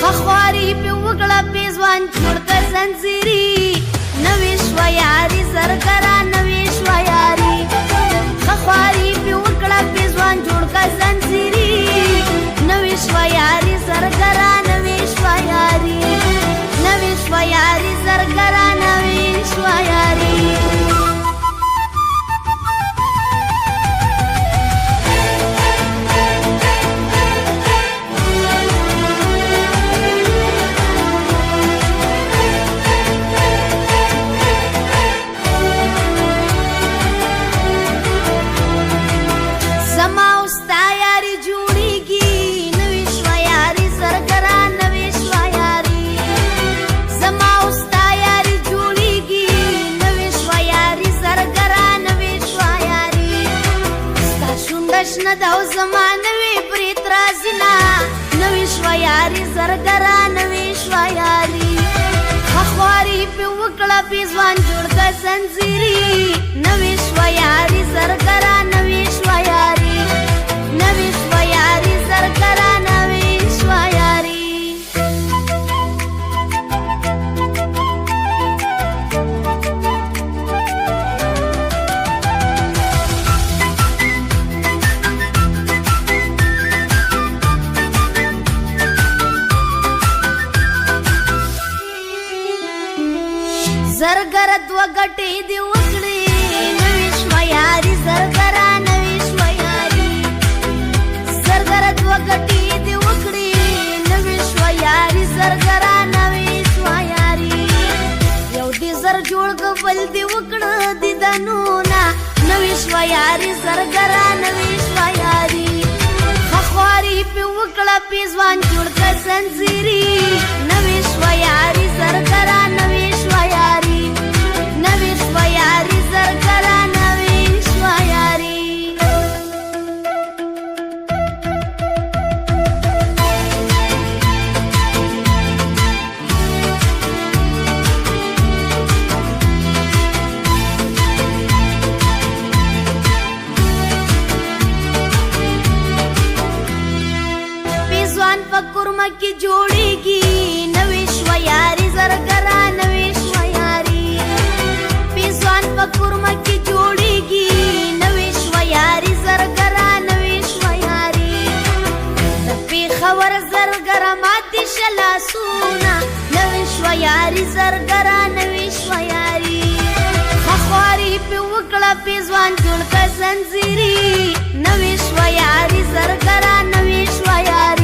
خخواري په وګړه پیزوان جوړ ک زنجيري نوې شویاري زرګرا نوې شویاري خخواري په وګړه پیزوان جوړ ک زنجيري نوې شویاري زرګرا نوې شویاري نوې شویاري زرګرا نوې شویاري न दाو زمانه وی پریت رازنا نوې شویاري زرګرا نوې شویاري خخواري په وکړه پیزوان جوړ ک زنجيري نوې شویاري زرګرا نوې شویاري نوې شویاري زرګرا نوې شویاري زرګر دو غټې دی وکړې نوې شویاري زرګرا نوې شویاري زرګر دو غټې دی وکړې نوې شویاري زرګرا نوې شویاري یو دې زر جوړ غول دی وکړه دې دنونا نوې شویاري زرګرا نوې شویاري خخواري په وکړه پیزوان جوړ ک زنجيري نوې شویاري زرګرا نوې شویاري نوې شویاري زرګرا نوې شویاري پیزوان په کورما کې جوړيږي نوې شویاري زرګرا نوې شویاري پیزوان په کورما کې جوړيږي نوې شویاري زرګرا نوې شویاري د پیښور زرګرا ماتې شلا سونا نوې شویاري زرګرا نوې شویاري خخواري په وکړه پیزوان جوړ ک زنجيري نوې شویاري زرګرا نوې شویاري